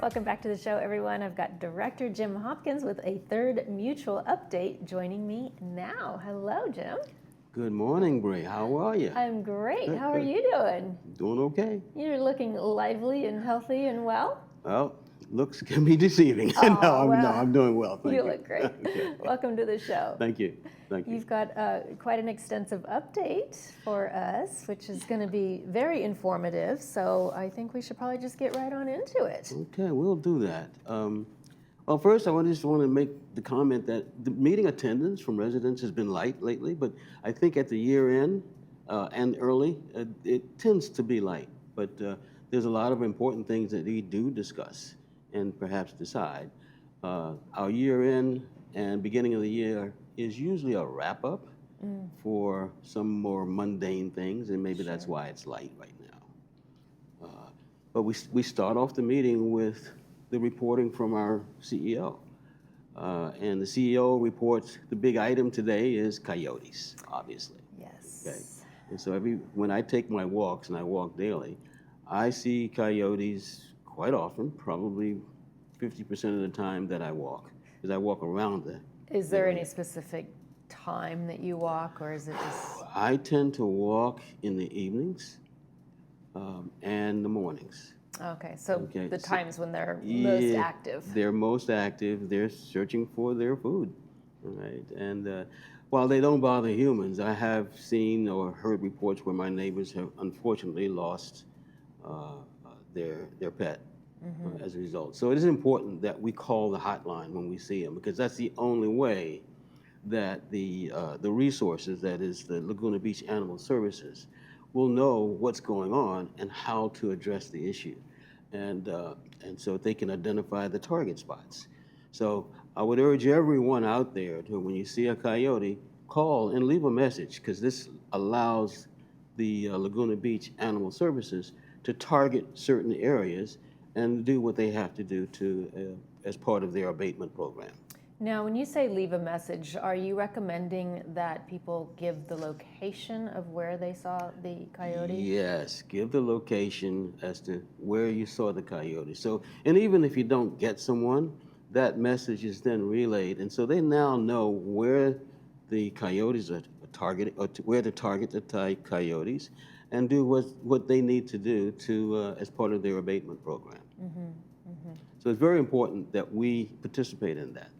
Welcome back to the show, everyone. I've got Director Jim Hopkins with a third mutual update joining me now. Hello, Jim. Good morning, Bray. How are you? I'm great. Good, How are you doing? Doing okay. You're looking lively and healthy and well. Well, looks can be deceiving. Oh, No, I'm doing well. Thank you. You look great. Okay. Welcome to the show. Thank you. Thank you. You've got quite an extensive update for us, which is going to be very informative. So I think we should probably just get right on into it. Okay, we'll do that. Well, first, I just want to make the comment that the meeting attendance from residents has been light lately, but I think at the year end and early, it tends to be light. But there's a lot of important things that we do discuss and perhaps decide. Our year end and beginning of the year is usually a wrap up for some more mundane things, and maybe that's why it's light right now. But we start off the meeting with the reporting from our CEO. And the CEO reports the big item today is coyotes, obviously. Yes. Okay. And so when I take my walks, and I walk daily, I see coyotes quite often, probably 50% of the time that I walk, because I walk around the Is there area. any specific time that you walk, or is it just? I tend to walk in the evenings and the mornings. Okay, so Okay, the so- times when they're most Yeah, active. They're most active. They're searching for their food, all right? And while they don't bother humans, I have seen or heard reports where my neighbors have unfortunately lost their pet as a result. So it is important that we call the hotline when we see them, because that's the only way that the resources, that is the Laguna Beach Animal Services, will know what's going on and how to address the issue. And so they can identify the target spots. So I would urge everyone out there to, when you see a coyote, call and leave a message, because this allows the Laguna Beach Animal Services to target certain areas and do what they have to do to as part of their abatement program. Now, when you say leave a message, are you recommending that people give the location of where they saw the coyote? Yes, give the location as to where you saw the coyote. So, and even if you don't get someone, that message is then relayed, and so they now know where the coyotes are targeted, or where to target the coyotes, and do what they need to do to as part of their abatement program. So it's very important that we participate in that.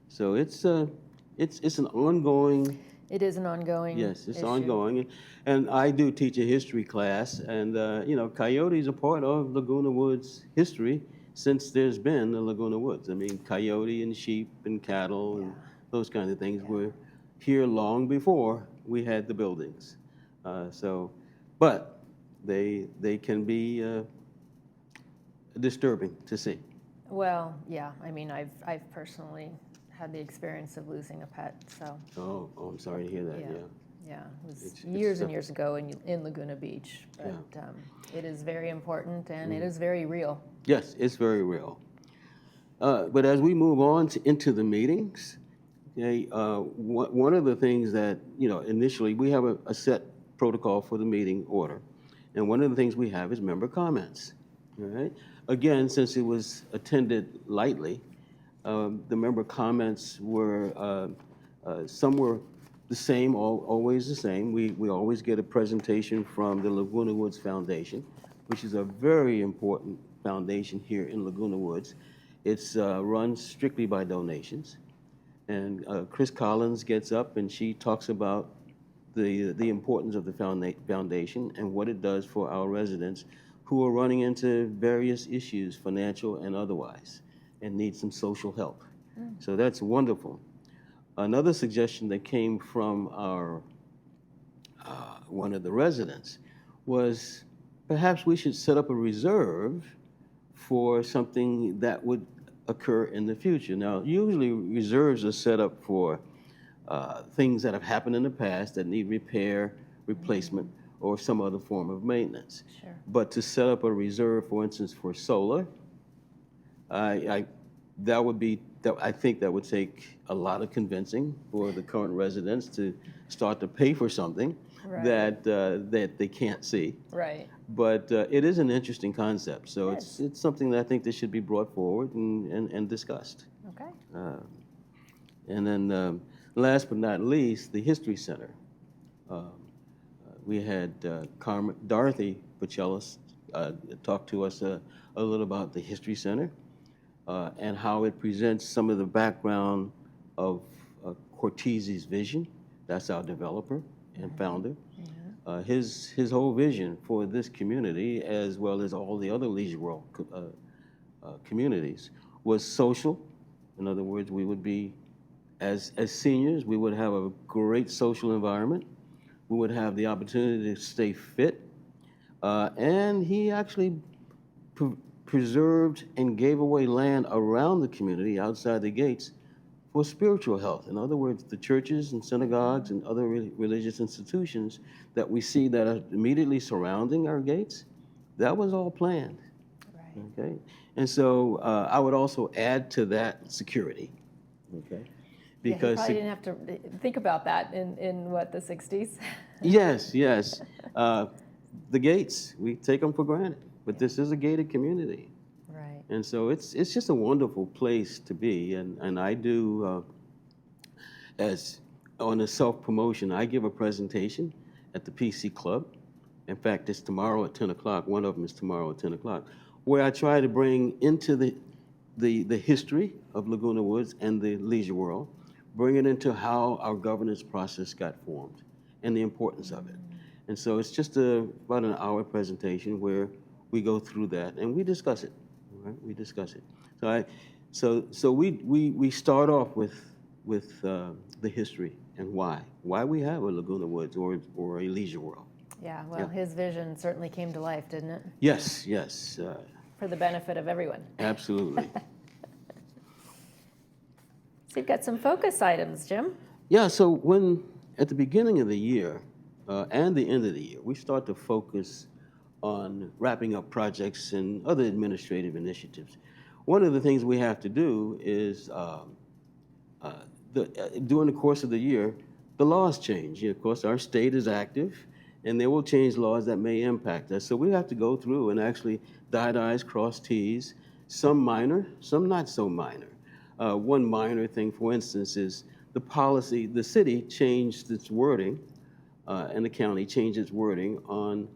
So it's an ongoing. It is an ongoing Yes, it's issue. ongoing, and I do teach a history class, and coyotes are part of Laguna Woods history since there's been the Laguna Woods. I mean, coyote and sheep and cattle and those kinds of things were here long before we had the buildings. But they can be disturbing to see. Well, yeah. I mean, I've personally had the experience of losing a pet, so. Oh, I'm sorry to hear that. Yeah. Yeah, it was It's years and years ago in Laguna Beach, but it is very important and it is very real. Yes, it's very real. But as we move on into the meetings, okay, one of the things that, initially we have a set protocol for the meeting order, and one of the things we have is member comments. All right. Again, since it was attended lightly, the member comments were some were the same, always the same. We always get a presentation from the Laguna Woods Foundation, which is a very important foundation here in Laguna Woods. It's run strictly by donations. And Chris Collins gets up and she talks about the importance of the foundation and what it does for our residents who are running into various issues, financial and otherwise, and need some social help. So that's wonderful. Another suggestion that came from our one of the residents was perhaps we should set up a reserve for something that would occur in the future. Now, usually reserves are set up for things that have happened in the past that need repair, replacement, or some other form of maintenance. Sure. But to set up a reserve, for instance, for solar, I think that would take a lot of convincing for the current residents to start to pay for something. Right. that they can't see. Right. But it is an interesting concept, so Yes. it's something that I think that should be brought forward and discussed. Okay. And then last but not least, the History Center. We had Dorothy Pacellis talk to us a little about the History Center and how it presents some of the background of Cortese's vision. That's our developer and founder. His whole vision for this community, as well as all the other Leisure World communities, was social. In other words, we would be, as seniors, we would have a great social environment. We would have the opportunity to stay fit. And he actually preserved and gave away land around the community, outside the gates, for spiritual health. In other words, the churches and synagogues and other religious institutions that we see that are immediately surrounding our gates, that was all planned. Right. Okay, and so I would also add to that security. Okay, Yeah, he because probably didn't have to think about that in what, the 60s? yes, the gates, we take them for granted, but this is a gated community. Right. And so it's just a wonderful place to be, and I do, as on a self-promotion, I give a presentation at the PC Club. In fact, it's tomorrow at 10 o'clock. One of them is tomorrow at 10 o'clock, where I try to bring into the history of Laguna Woods and the leisure world, bring it into how our governance process got formed and the importance of it. And so it's just about an hour presentation where we go through that and we discuss it. Right? We discuss it. So we start off with the history and why we have a Laguna Woods or a leisure world. Yeah, well, his vision certainly came to life, didn't it? Yes. For the benefit of everyone. Absolutely. So you've got some focus items, Jim. Yeah. So when at the beginning of the year and the end of the year, we start to focus on wrapping up projects and other administrative initiatives. One of the things we have to do is, during the course of the year, the laws change. Of course, our state is active, and they will change laws that may impact us. So we have to go through and actually dot I's, cross T's, some minor, some not so minor. One minor thing, for instance, is the city changed its wording, and the county changed its wording on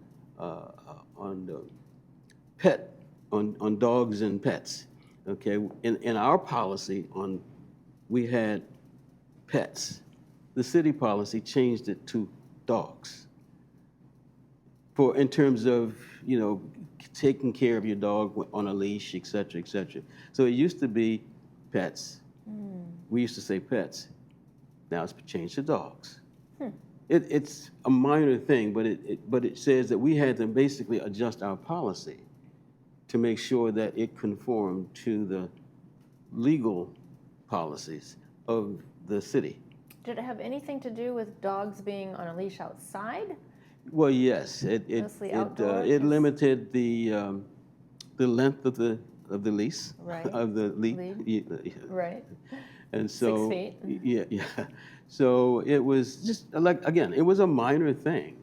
dogs and pets. Okay, in our policy we had pets. The city policy changed it to dogs. In terms of taking care of your dog on a leash, et cetera, et cetera. So it used to be pets. We used to say pets. Now it's changed to dogs. It's a minor thing, but it says that we had to basically adjust our policy to make sure that it conformed to the legal policies of the city. Did it have anything to do with dogs being on a leash outside? Well, yes, Mostly outdoor? it limited the length of the lease, Right. of the Lead. Right. and so 6 feet. yeah. So it was just it was a minor thing,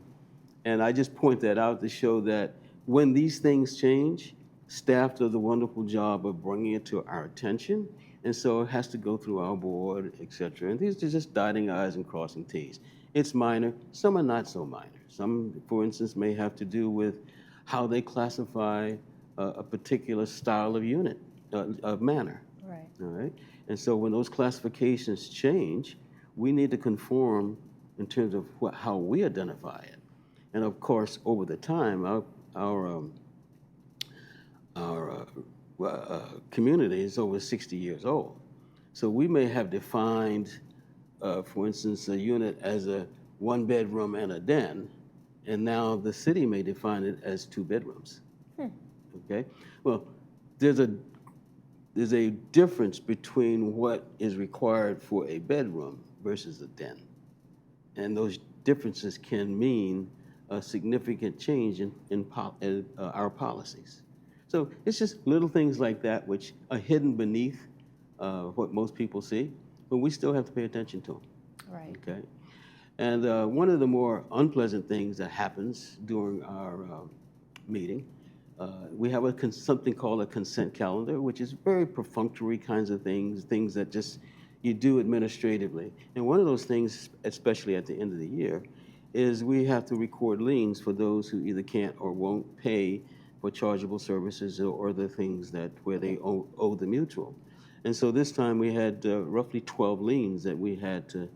and I just point that out to show that when these things change, staff does a wonderful job of bringing it to our attention, and so it has to go through our board, et cetera. And these are just dotting I's and crossing T's. It's minor. Some are not so minor. Some, for instance, may have to do with how they classify a particular style of unit, of manor. Right. All right? And so when those classifications change, we need to conform in terms of how we identify it. And of course, over the time, our community is over 60 years old. So we may have defined, for instance, a unit as a 1-bedroom and a den, and now the city may define it as 2 bedrooms. Okay? Well, there's a difference between what is required for a bedroom versus a den. And those differences can mean a significant change in our policies. So it's just little things like that which are hidden beneath what most people see, but we still have to pay attention to them. Right. Okay? And one of the more unpleasant things that happens during our meeting, we have something called a consent calendar, which is very perfunctory kinds of things, things that just you do administratively. And one of those things, especially at the end of the year, is we have to record liens for those who either can't or won't pay for chargeable services or the things that where they owe the mutual. And so this time we had roughly 12 liens that we had to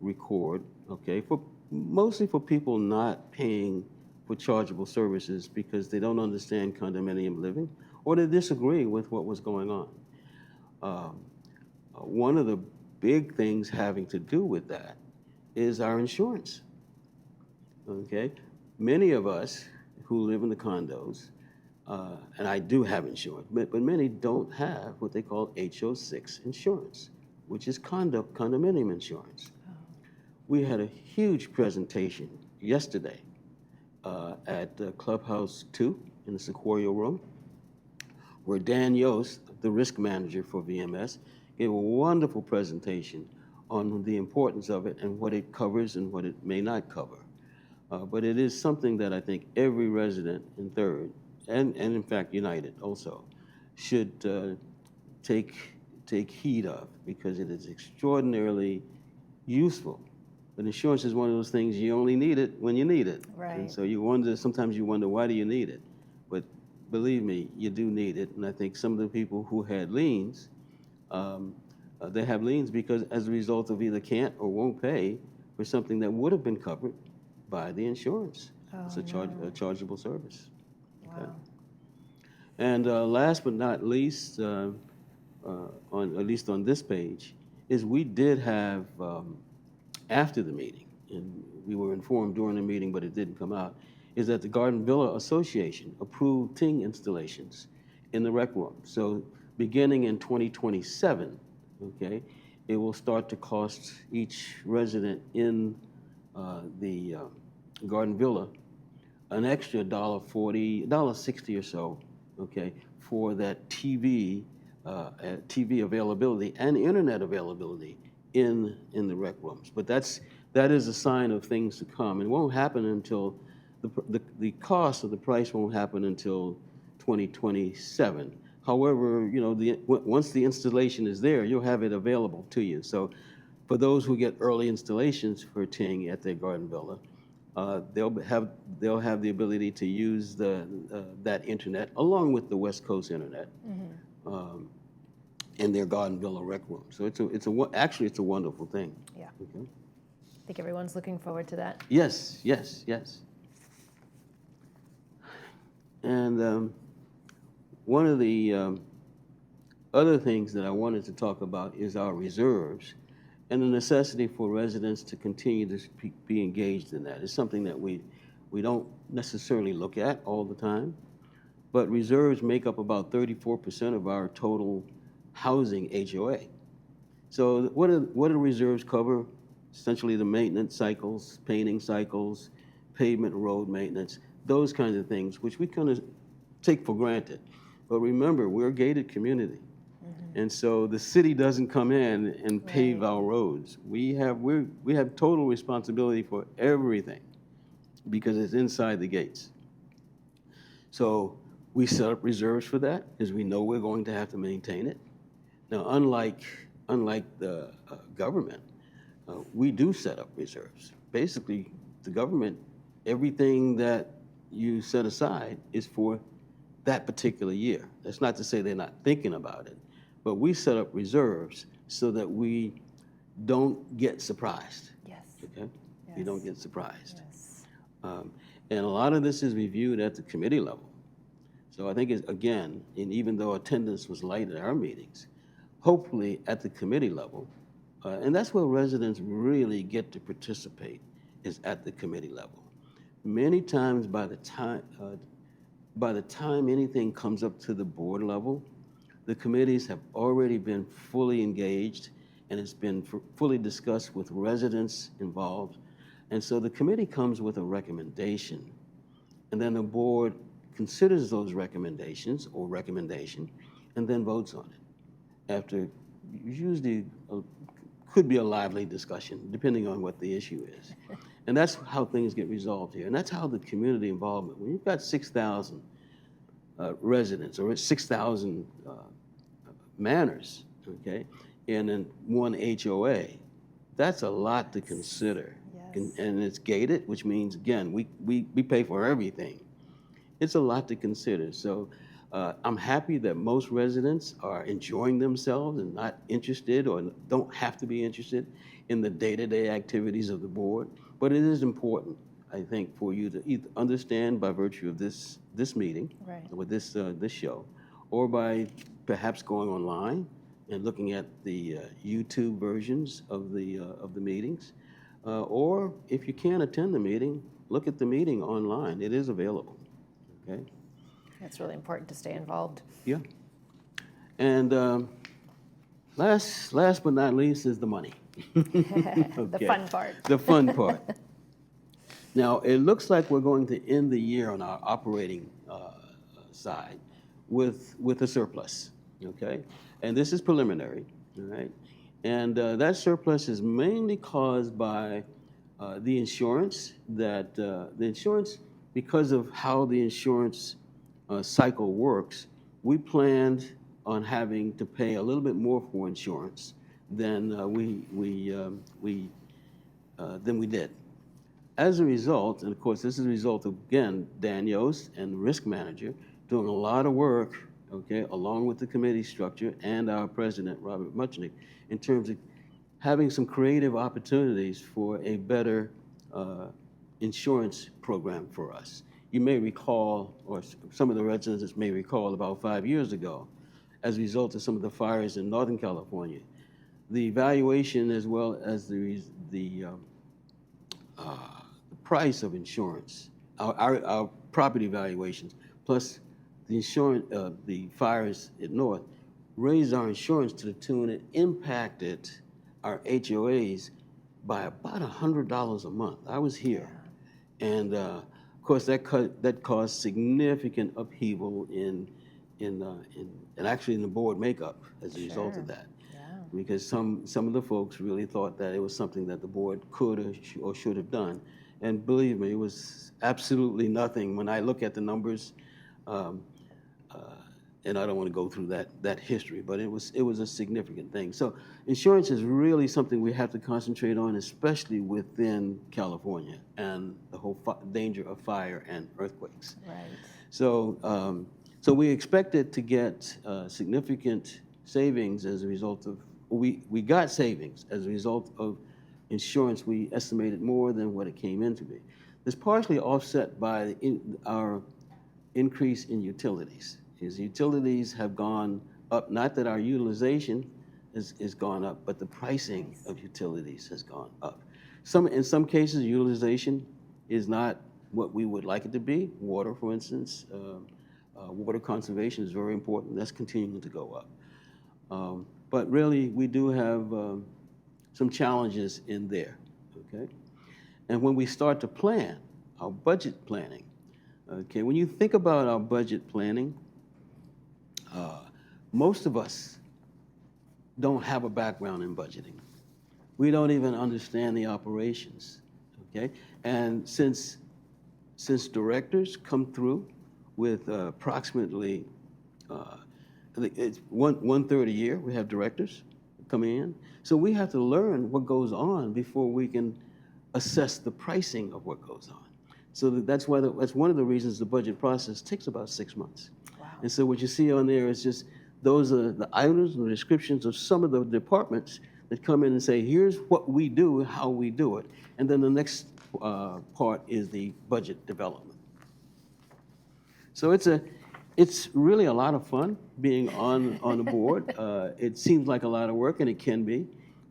record, okay, mostly for people not paying for chargeable services because they don't understand condominium living or they disagree with what was going on. One of the big things having to do with that is our insurance, okay? Many of us who live in the condos, and I do have insurance, but many don't have what they call HO6 insurance, which is condominium insurance. We had a huge presentation yesterday at Clubhouse 2 in the Sequoia Room, where Dan Yost, the risk manager for VMS, gave a wonderful presentation on the importance of it and what it covers and what it may not cover. But it is something that I think every resident in Third, and in fact United also, should take heed of because it is extraordinarily useful. But insurance is one of those things you only need it when you need it. Right. And so sometimes you wonder, why do you need it? But believe me, you do need it. And I think some of the people who had liens, they have liens because as a result of either can't or won't pay for something that would have been covered by the insurance. It's a chargeable service. Wow. Okay. And last but not least, at least on this page, is we did have, after the meeting, and we were informed during the meeting, but it didn't come out, is that the Garden Villa Association approved ting installations in the rec room. So beginning in 2027, okay, it will start to cost each resident in the Garden Villa an extra $1.40, $1.60 or so, okay, for that TV availability and internet availability in the rec rooms. But that is a sign of things to come. It won't happen until the cost of the price won't happen until 2027. However, once the installation is there, you'll have it available to you. So for those who get early installations for ting at their garden villa, they'll have the ability to use that internet along with the West Coast internet in their garden villa rec room. So actually it's a wonderful thing. Yeah. Okay. I think everyone's looking forward to that. Yes. And one of the other things that I wanted to talk about is our reserves and the necessity for residents to continue to be engaged in that. It's something that we don't necessarily look at all the time, but reserves make up about 34% of our total housing HOA. So what do reserves cover? Essentially the maintenance cycles, painting cycles, pavement road maintenance, those kinds of things, which we kind of take for granted. But remember, we're a gated community. And so the city doesn't come in and pave our roads. We have total responsibility for everything because it's inside the gates. So we set up reserves for that because we know we're going to have to maintain it. Now, unlike the government, we do set up reserves. Basically, the government, everything that you set aside is for that particular year. That's not to say they're not thinking about it, but we set up reserves so that we don't get surprised. Yes. Okay? Yes. You don't get surprised. Yes. And a lot of this is reviewed at the committee level. So I think, again, and even though attendance was light at our meetings, hopefully at the committee level, and that's where residents really get to participate, is at the committee level. Many times by the time anything comes up to the board level, the committees have already been fully engaged and it's been fully discussed with residents involved. And so the committee comes with a recommendation and then the board considers those recommendations or recommendation and then votes on it after usually could be a lively discussion, depending on what the issue is. And that's how things get resolved here. And that's how the community involvement, when you've got 6,000 residents or 6,000 manors, okay, and then one HOA, that's a lot to consider. Yes. And it's gated, which means, again, we pay for everything. It's a lot to consider. So I'm happy that most residents are enjoying themselves and not interested or don't have to be interested in the day-to-day activities of the board. But it is important, I think, for you to either understand by virtue of this meeting, Right. with this show, or by perhaps going online and looking at the YouTube versions of the meetings, or if you can't attend the meeting, look at the meeting online. It is available. Okay. It's really important to stay involved. Yeah. And last but not least is the money. The fun part. The fun part. Now, it looks like we're going to end the year on our operating side with a surplus, okay? And this is preliminary, all right? And that surplus is mainly caused by the insurance because of how the insurance cycle works. We planned on having to pay a little bit more for insurance than we did. As a result, and of course this is a result of, again, Dan Yost and the risk manager doing a lot of work, okay, along with the committee structure and our president, Robert Muchnick, in terms of having some creative opportunities for a better insurance program for us. You may recall, or some of the residents may recall, about 5 years ago, as a result of some of the fires in Northern California, the valuation as well as the price of insurance, our property valuations, plus the insurance, the fires in North, raised our insurance to the tune it impacted our HOAs by about $100 a month. I was here, and of course that caused significant upheaval in actually in the board makeup as a result of that. Because some of the folks really thought that it was something that the board could or should have done. And believe me, it was absolutely nothing. When I look at the numbers, and I don't want to go through that history, but it was a significant thing. So insurance is really something we have to concentrate on, especially within California and the whole danger of fire and earthquakes. Right. So we expected to get significant savings as a result of, we got savings as a result of insurance. We estimated more than what it came in to be. It's partially offset by our increase in utilities. Because utilities have gone up, not that our utilization is gone up, but the pricing of utilities has gone up. In some cases, utilization is not what we would like it to be. Water, for instance, water conservation is very important. That's continuing to go up. But really, we do have some challenges in there, okay? And when we start to plan, our budget planning, okay, when you think about our budget planning, most of us don't have a background in budgeting. We don't even understand the operations, okay? And since directors come through with approximately, I think it's one third a year, we have directors coming in. So we have to learn what goes on before we can assess the pricing of what goes on. So that's one of the reasons the budget process takes about 6 months. Wow. And so what you see on there is just, those are the items and the descriptions of some of the departments that come in and say, here's what we do, how we do it. And then the next part is the budget development. So it's really a lot of fun being on the board. It seems like a lot of work, and it can be,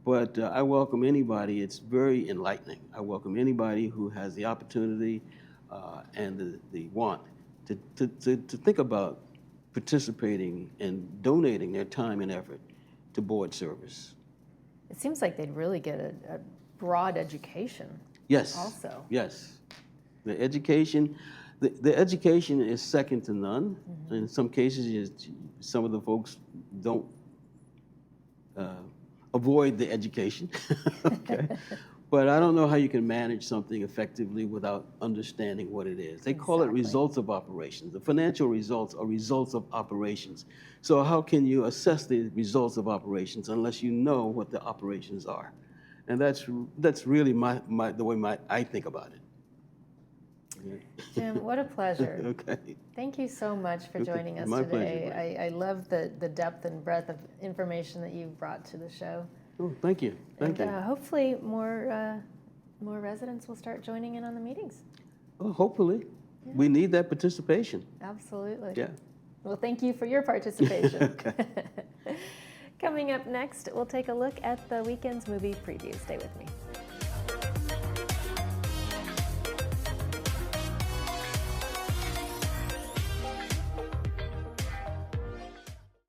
but I welcome anybody. It's very enlightening. I welcome anybody who has the opportunity and the want to think about participating and donating their time and effort to board service. It seems like they'd really get a broad education. Yes. Also. Yes. The education is second to none. In some cases, some of the folks don't avoid the education. Okay. But I don't know how you can manage something effectively without understanding what it is. They call it Exactly. results of operations. The financial results are results of operations. So how can you assess the results of operations unless you know what the operations are? And that's really the way I think about it. Jim, what a pleasure. Okay. Thank you so much for Okay. joining us My today. pleasure, I love the depth and breadth of information that you've brought to the show. Oh, thank you. Thank And you. hopefully more residents will start joining in on the meetings. Oh, hopefully. We need that participation. Absolutely. Yeah. Well, thank you for your participation. Okay. Coming up next, we'll take a look at the weekend's movie preview. Stay with me.